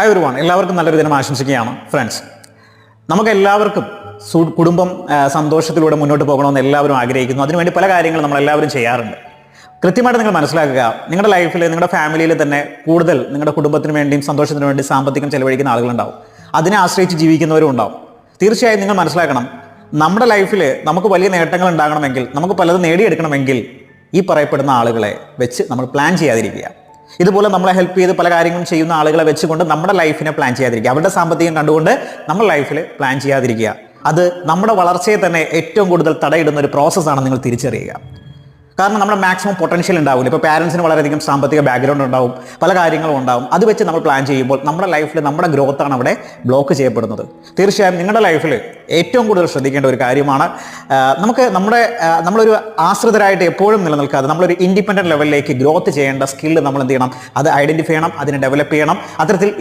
Hi ഒരുവാണ് എല്ലാവർക്കും നല്ലൊരു ദിനം ആശംസിക്കുകയാണ് ഫ്രണ്ട്സ്. നമുക്ക് എല്ലാവർക്കും കുടുംബം സന്തോഷത്തിലൂടെ മുന്നോട്ട് പോകണമെന്ന് എല്ലാവരും ആഗ്രഹിക്കുന്നു. അതിനുവേണ്ടി പല കാര്യങ്ങളും നമ്മളെല്ലാവരും ചെയ്യാറുണ്ട്. കൃത്യമായിട്ട് നിങ്ങൾ മനസ്സിലാക്കുക, നിങ്ങളുടെ ലൈഫിൽ നിങ്ങളുടെ ഫാമിലിയിൽ തന്നെ കൂടുതൽ നിങ്ങളുടെ കുടുംബത്തിന് വേണ്ടിയും സന്തോഷത്തിന് വേണ്ടി സാമ്പത്തികം ചെലവഴിക്കുന്ന ആളുകളുണ്ടാവും. അതിനെ ആശ്രയിച്ച് ജീവിക്കുന്നവരും ഉണ്ടാവും. തീർച്ചയായും നിങ്ങൾ മനസ്സിലാക്കണം, നമ്മുടെ ലൈഫിൽ നമുക്ക് വലിയ നേട്ടങ്ങൾ ഉണ്ടാകണമെങ്കിൽ, നമുക്ക് പലതും നേടിയെടുക്കണമെങ്കിൽ ഈ പറയപ്പെടുന്ന ആളുകളെ വെച്ച് നമ്മൾ പ്ലാൻ ചെയ്യാതിരിക്കുക. ഇതുപോലെ നമ്മളെ ഹെൽപ്പ് ചെയ്ത് പല കാര്യങ്ങളും ചെയ്യുന്ന ആളുകളെ വെച്ചുകൊണ്ട് നമ്മുടെ ലൈഫിനെ പ്ലാൻ ചെയ്യാതിരിക്കുക. അവരുടെ സാമ്പത്തികം കണ്ടുകൊണ്ട് നമ്മൾ ലൈഫിൽ പ്ലാൻ ചെയ്യാതിരിക്കുക. അത് നമ്മുടെ വളർച്ചയെ തന്നെ ഏറ്റവും കൂടുതൽ തടയിടുന്ന ഒരു പ്രോസസ്സാണ് നിങ്ങൾ തിരിച്ചറിയുക. കാരണം നമ്മുടെ മാക്സിമം പൊട്ടൻഷ്യൽ ഉണ്ടാവില്ല. ഇപ്പോൾ പാരൻസിന് വളരെയധികം സാമ്പത്തിക ബാക്ക്ഗ്രൗണ്ട് ഉണ്ടാവും, പല കാര്യങ്ങളും ഉണ്ടാവും. അത് വെച്ച് നമ്മൾ പ്ലാൻ ചെയ്യുമ്പോൾ നമ്മുടെ ലൈഫിൽ നമ്മുടെ ഗ്രോത്താണ് അവിടെ ബ്ലോക്ക് ചെയ്യപ്പെടുന്നത്. തീർച്ചയായും നിങ്ങളുടെ ലൈഫിൽ ഏറ്റവും കൂടുതൽ ശ്രദ്ധിക്കേണ്ട ഒരു കാര്യമാണ്, നമ്മളൊരു ആശ്രിതരായിട്ട് എപ്പോഴും നിലനിൽക്കാതെ നമ്മളൊരു ഇൻഡിപെൻഡൻറ്റ് ലെവലിലേക്ക് ഗ്രോത്ത് ചെയ്യേണ്ട സ്കില്ല് നമ്മൾ എന്ത് ചെയ്യണം, അത് ഐഡൻറ്റിഫൈ ചെയ്യണം, അതിനെ ഡെവലപ്പ് ചെയ്യണം. അത്തരത്തിൽ